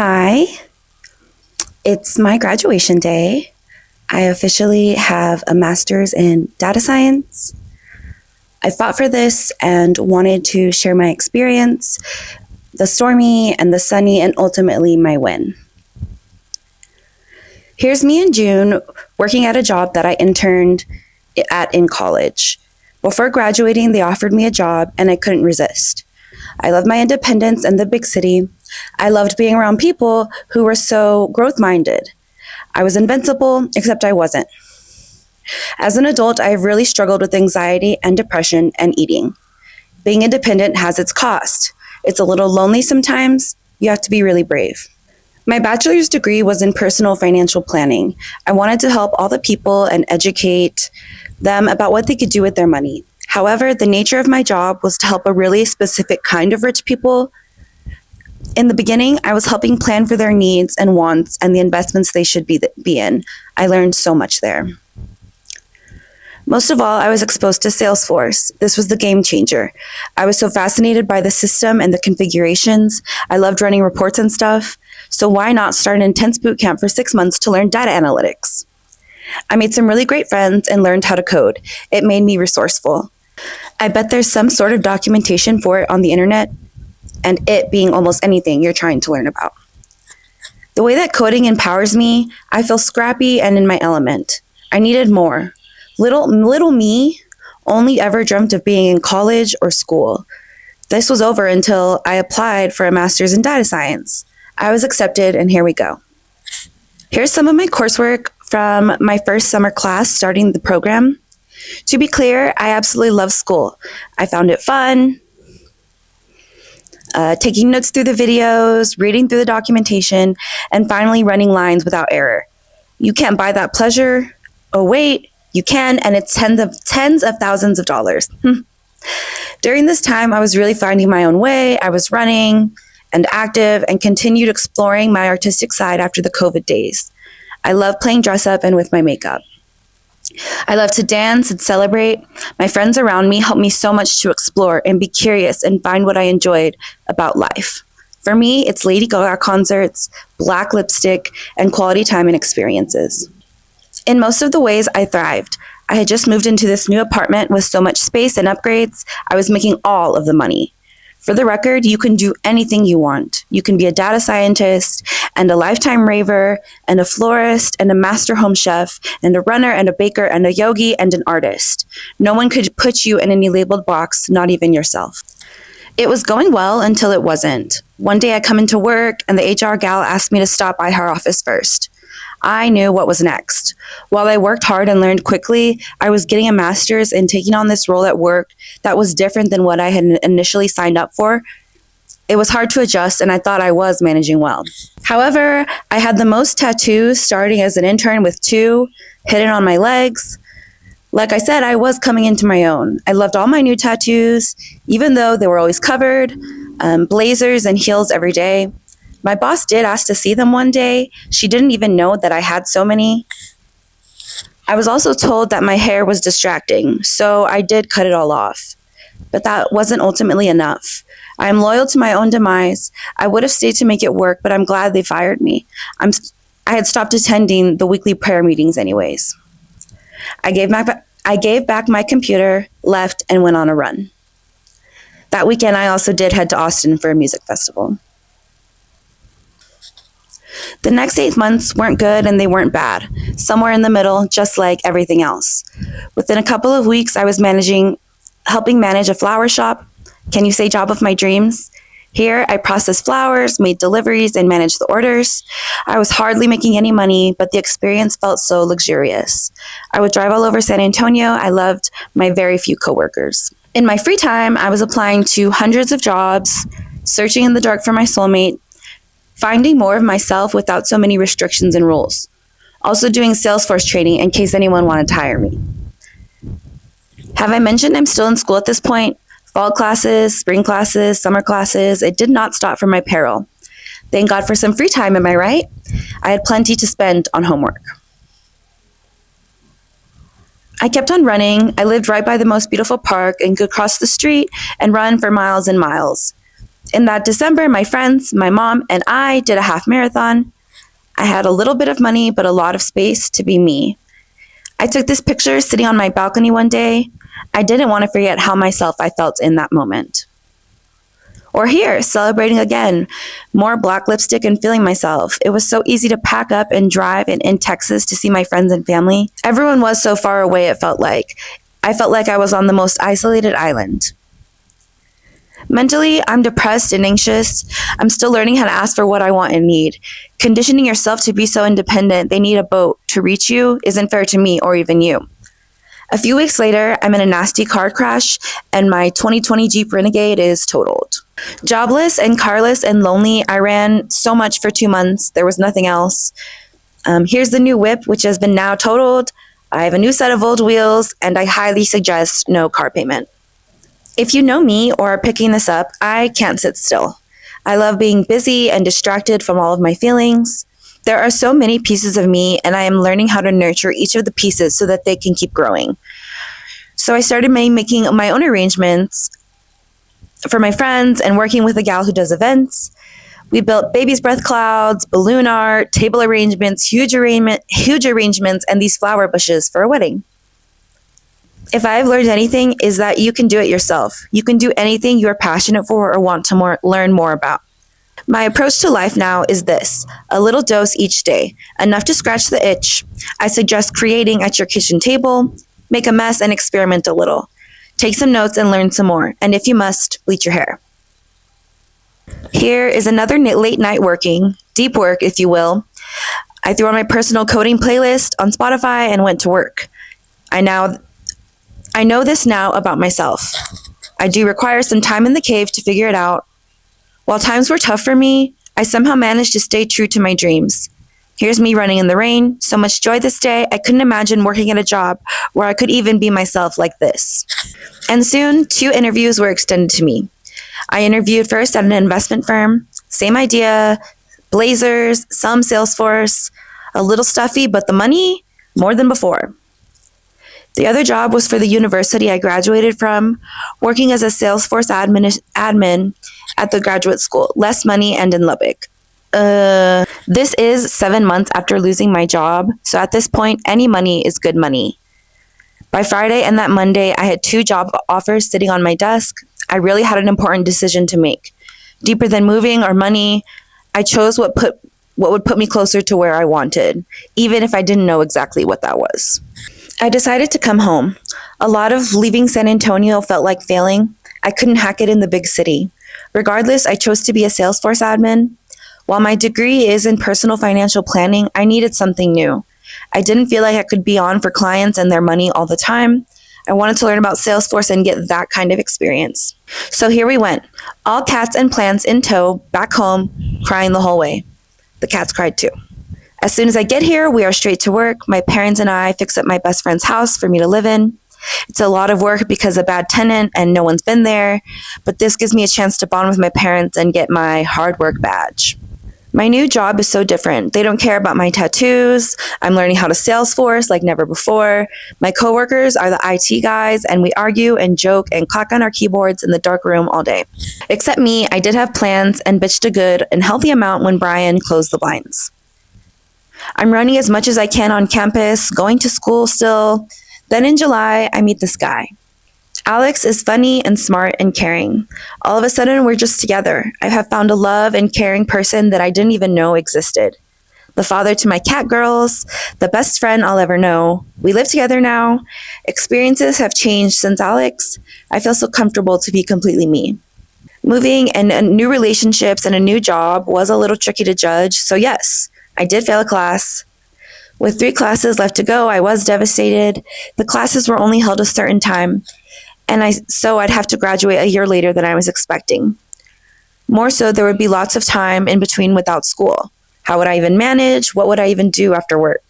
Hi, it's my graduation day. I officially have a master's in data science. I fought for this and wanted to share my experience, the stormy and the sunny, and ultimately my win. Here's me in June working at a job that I interned at in college. Before graduating, they offered me a job and I couldn't resist. I love my independence and the big city. I loved being around people who were so growth minded. I was invincible, except I wasn't. As an adult, I have really struggled with anxiety and depression and eating. Being independent has its cost. It's a little lonely sometimes. You have to be really brave. My bachelor's degree was in personal financial planning. I wanted to help all the people and educate them about what they could do with their money. However, the nature of my job was to help a really specific kind of rich people. In the beginning, I was helping plan for their needs and wants and the investments they should be in. I learned so much there. Most of all, I was exposed to Salesforce. This was the game changer. I was so fascinated by the system and the configurations. I loved running reports and stuff. So why not start an intense boot camp for 6 months to learn data analytics? I made some really great friends and learned how to code. It made me resourceful. I bet there's some sort of documentation for it on the internet, and it being almost anything you're trying to learn about. The way that coding empowers me, I feel scrappy and in my element. I needed more. Little me only ever dreamt of being in college or school. This was over until I applied for a master's in data science. I was accepted, and here we go. Here's some of my coursework from my first summer class starting the program. To be clear, I absolutely love school. I found it fun, taking notes through the videos, reading through the documentation, and finally running lines without error. You can't buy that pleasure. Oh wait, you can, and it's tens of thousands of dollars. During this time, I was really finding my own way. I was running and active and continued exploring my artistic side after the COVID days. I love playing dress up and with my makeup. I love to dance and celebrate. My friends around me helped me so much to explore and be curious and find what I enjoyed about life. For me, it's Lady Gaga concerts, black lipstick, and quality time and experiences. In most of the ways, I thrived. I had just moved into this new apartment with so much space and upgrades. I was making all of the money. For the record, you can do anything you want. You can be a data scientist and a lifetime raver and a florist and a master home chef and a runner and a baker and a yogi and an artist. No one could put you in any labeled box, not even yourself. It was going well until it wasn't. One day I come into work and the HR gal asked me to stop by her office first. I knew what was next. While I worked hard and learned quickly, I was getting a master's and taking on this role at work that was different than what I had initially signed up for. It was hard to adjust, and I thought I was managing well. However, I had the most tattoos starting as an intern with 2 hidden on my legs. Like I said, I was coming into my own. I loved all my new tattoos, even though they were always covered, blazers and heels every day. My boss did ask to see them one day. She didn't even know that I had so many. I was also told that my hair was distracting, so I did cut it all off. But that wasn't ultimately enough. I am loyal to my own demise. I would have stayed to make it work, but I'm glad they fired me. I had stopped attending the weekly prayer meetings anyways. I gave back my computer, left, and went on a run. That weekend, I also did head to Austin for a music festival. The next 8 months weren't good and they weren't bad. Somewhere in the middle, just like everything else. Within a couple of weeks, I was helping manage a flower shop. Can you say job of my dreams? Here, I processed flowers, made deliveries, and managed the orders. I was hardly making any money, but the experience felt so luxurious. I would drive all over San Antonio. I loved my very few coworkers. In my free time, I was applying to hundreds of jobs, searching in the dark for my soulmate, finding more of myself without so many restrictions and rules. Also doing Salesforce training in case anyone wanted to hire me. Have I mentioned I'm still in school at this point? Fall classes, spring classes, summer classes, it did not stop for my peril. Thank God for some free time, am I right? I had plenty to spend on homework. I kept on running. I lived right by the most beautiful park and could cross the street and run for miles and miles. In that December, my friends, my mom, and I did a half marathon. I had a little bit of money, but a lot of space to be me. I took this picture sitting on my balcony one day. I didn't want to forget how myself I felt in that moment. Or here, celebrating again, more black lipstick and feeling myself. It was so easy to pack up and drive in Texas to see my friends and family. Everyone was so far away, it felt like. I felt like I was on the most isolated island. Mentally, I'm depressed and anxious. I'm still learning how to ask for what I want and need. Conditioning yourself to be so independent they need a boat to reach you isn't fair to me or even you. A few weeks later, I'm in a nasty car crash and my 2020 Jeep Renegade is totaled. Jobless and carless and lonely, I ran so much for 2 months. There was nothing else. Here's the new whip, which has been now totaled. I have a new set of old wheels, and I highly suggest no car payment. If you know me or are picking this up, I can't sit still. I love being busy and distracted from all of my feelings. There are so many pieces of me, and I am learning how to nurture each of the pieces so that they can keep growing. So I started making my own arrangements for my friends and working with a gal who does events. We built baby's breath clouds, balloon art, table arrangements, huge arrangements, and these flower bushes for a wedding. If I've learned anything, is that you can do it yourself. You can do anything you're passionate for or want to learn more about. My approach to life now is this: a little dose each day, enough to scratch the itch. I suggest creating at your kitchen table, make a mess and experiment a little. Take some notes and learn some more, and if you must, bleach your hair. Here is another late night working, deep work if you will. I threw on my personal coding playlist on Spotify and went to work. I know this now about myself. I do require some time in the cave to figure it out. While times were tough for me, I somehow managed to stay true to my dreams. Here's me running in the rain, so much joy this day, I couldn't imagine working at a job where I could even be myself like this. And soon, 2 interviews were extended to me. I interviewed first at an investment firm, same idea, blazers, some Salesforce, a little stuffy, but the money, more than before. The other job was for the university I graduated from, working as a Salesforce admin at the graduate school, less money and in Lubbock. This is 7 months after losing my job, so at this point, any money is good money. By Friday and that Monday, I had 2 job offers sitting on my desk. I really had an important decision to make. Deeper than moving or money, I chose what would put me closer to where I wanted, even if I didn't know exactly what that was. I decided to come home. A lot of leaving San Antonio felt like failing. I couldn't hack it in the big city. Regardless, I chose to be a Salesforce admin. While my degree is in personal financial planning, I needed something new. I didn't feel like I could be on for clients and their money all the time. I wanted to learn about Salesforce and get that kind of experience. So here we went, all cats and plants in tow, back home, crying the whole way. The cats cried too. As soon as I get here, we are straight to work. My parents and I fix up my best friend's house for me to live in. It's a lot of work because a bad tenant and no one's been there, but this gives me a chance to bond with my parents and get my hard work badge. My new job is so different. They don't care about my tattoos. I'm learning how to Salesforce like never before. My coworkers are the IT guys, and we argue and joke and clock on our keyboards in the dark room all day. Except me, I did have plans and bitched a good and healthy amount when Brian closed the blinds. I'm running as much as I can on campus, going to school still. Then in July, I meet this guy. Alex is funny and smart and caring. All of a sudden, we're just together. I have found a love and caring person that I didn't even know existed. The father to my cat girls, the best friend I'll ever know. We live together now. Experiences have changed since Alex. I feel so comfortable to be completely me. Moving and new relationships and a new job was a little tricky to judge, so yes, I did fail a class. With 3 classes left to go, I was devastated. The classes were only held a certain time, so I'd have to graduate a year later than I was expecting. More so, there would be lots of time in between without school. How would I even manage? What would I even do after work?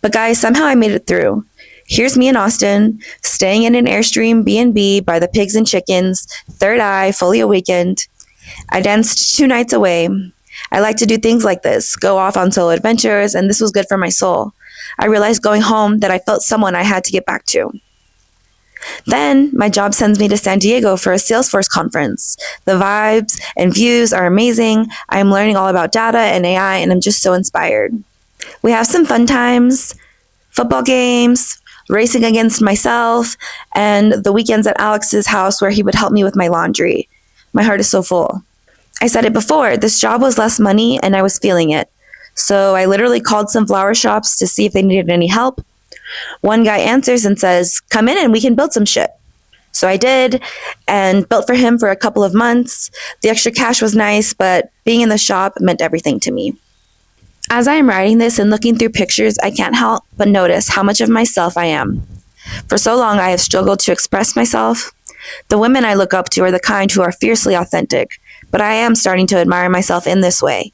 But guys, somehow I made it through. Here's me in Austin, staying in an Airstream B&B by the pigs and chickens, third eye, fully awakened. I danced 2 nights away. I like to do things like this, go off on solo adventures, and this was good for my soul. I realized going home that I felt someone I had to get back to. Then my job sends me to San Diego for a Salesforce conference. The vibes and views are amazing. I'm learning all about data and AI, and I'm just so inspired. We have some fun times, football games, racing against myself, and the weekends at Alex's house where he would help me with my laundry. My heart is so full. I said it before, this job was less money and I was feeling it. So I literally called some flower shops to see if they needed any help. One guy answers and says, "Come in and we can build some shit." So I did and built for him for a couple of months. The extra cash was nice, but being in the shop meant everything to me. As I am writing this and looking through pictures, I can't help but notice how much of myself I am. For so long, I have struggled to express myself. The women I look up to are the kind who are fiercely authentic, but I am starting to admire myself in this way.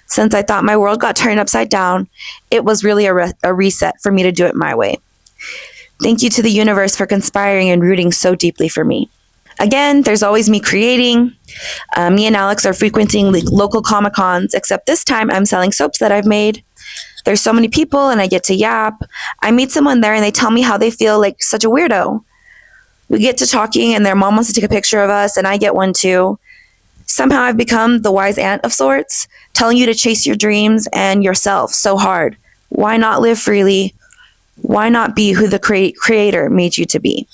Since I thought my world got turned upside down, it was really a reset for me to do it my way. Thank you to the universe for conspiring and rooting so deeply for me. Again, there's always me creating. Me and Alex are frequenting local Comic Cons, except this time I'm selling soaps that I've made. There's so many people and I get to yap. I meet someone there and they tell me how they feel like such a weirdo. We get to talking and their mom wants to take a picture of us and I get one too. Somehow I've become the wise aunt of sorts, telling you to chase your dreams and yourself so hard. Why not live freely? Why not be who the creator made you to be?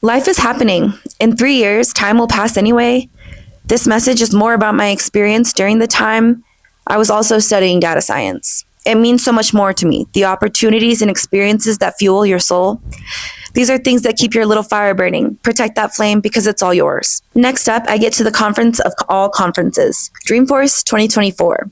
Life is happening. In 3 years, time will pass anyway. This message is more about my experience during the time I was also studying data science. It means so much more to me, the opportunities and experiences that fuel your soul. These are things that keep your little fire burning. Protect that flame because it's all yours. Next up, I get to the conference of all conferences, Dreamforce 2024.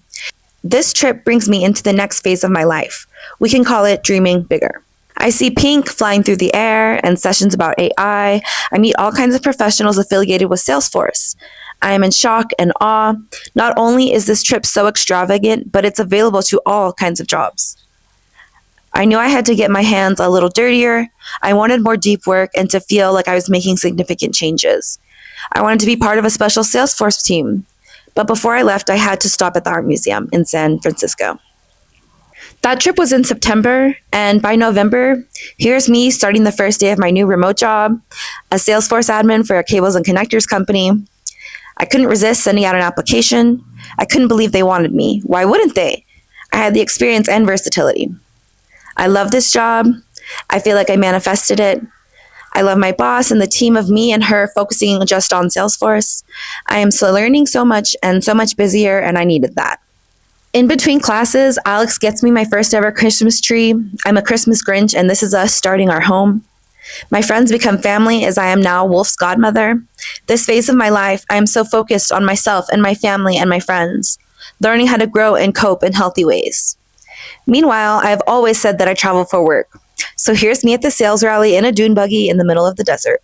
This trip brings me into the next phase of my life. We can call it dreaming bigger. I see pink flying through the air and sessions about AI. I meet all kinds of professionals affiliated with Salesforce. I am in shock and awe. Not only is this trip so extravagant, but it's available to all kinds of jobs. I knew I had to get my hands a little dirtier. I wanted more deep work and to feel like I was making significant changes. I wanted to be part of a special Salesforce team. But before I left, I had to stop at the Art Museum in San Francisco. That trip was in September, and by November, here's me starting the first day of my new remote job, a Salesforce admin for a cables and connectors company. I couldn't resist sending out an application. I couldn't believe they wanted me. Why wouldn't they? I had the experience and versatility. I love this job. I feel like I manifested it. I love my boss and the team of me and her focusing just on Salesforce. I am still learning so much and so much busier, and I needed that. In between classes, Alex gets me my first ever Christmas tree. I'm a Christmas Grinch, and this is us starting our home. My friends become family as I am now Wolf's godmother. This phase of my life, I am so focused on myself and my family and my friends, learning how to grow and cope in healthy ways. Meanwhile, I have always said that I travel for work. So here's me at the sales rally in a dune buggy in the middle of the desert.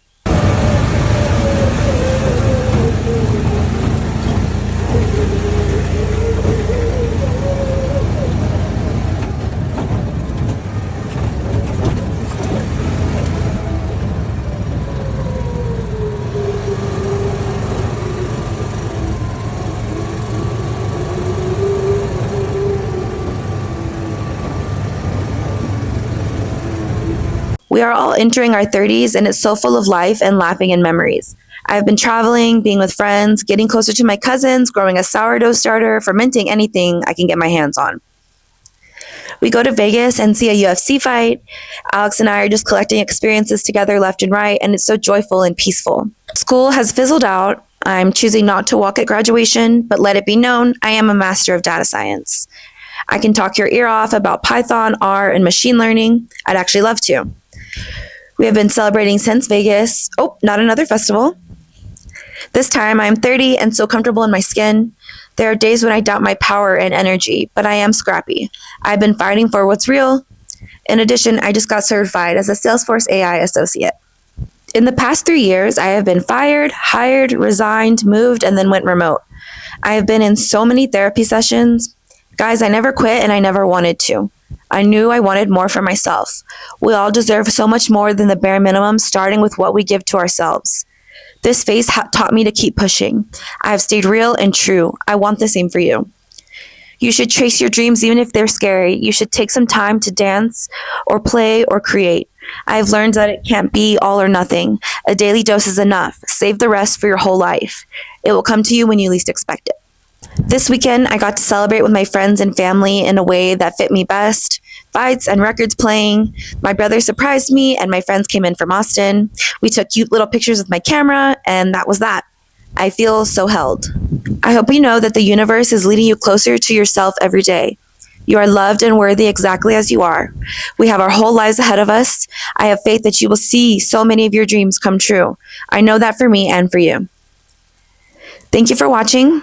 We are all entering our 30s and it's so full of life and laughing and memories. I've been traveling, being with friends, getting closer to my cousins, growing a sourdough starter, fermenting anything I can get my hands on. We go to Vegas and see a UFC fight. Alex and I are just collecting experiences together left and right, and it's so joyful and peaceful. School has fizzled out. I'm choosing not to walk at graduation, but let it be known, I am a master of data science. I can talk your ear off about Python, R, and machine learning. I'd actually love to. We have been celebrating since Vegas. Oh, not another festival. This time I'm 30 and so comfortable in my skin. There are days when I doubt my power and energy, but I am scrappy. I've been fighting for what's real. In addition, I just got certified as a Salesforce AI associate. In the past 3 years, I have been fired, hired, resigned, moved, and then went remote. I have been in so many therapy sessions. Guys, I never quit and I never wanted to. I knew I wanted more for myself. We all deserve so much more than the bare minimum, starting with what we give to ourselves. This phase taught me to keep pushing. I have stayed real and true. I want the same for you. You should chase your dreams even if they're scary. You should take some time to dance or play or create. I've learned that it can't be all or nothing. A daily dose is enough. Save the rest for your whole life. It will come to you when you least expect it. This weekend, I got to celebrate with my friends and family in a way that fit me best. Fights and records playing. My brother surprised me, and my friends came in from Austin. We took cute little pictures with my camera, and that was that. I feel so held. I hope you know that the universe is leading you closer to yourself every day. You are loved and worthy exactly as you are. We have our whole lives ahead of us. I have faith that you will see so many of your dreams come true. I know that for me and for you. Thank you for watching.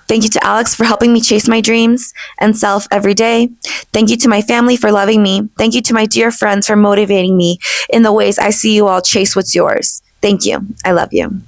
Thank you to Alex for helping me chase my dreams and self every day. Thank you to my family for loving me. Thank you to my dear friends for motivating me in the ways I see you all chase what's yours. Thank you. I love you.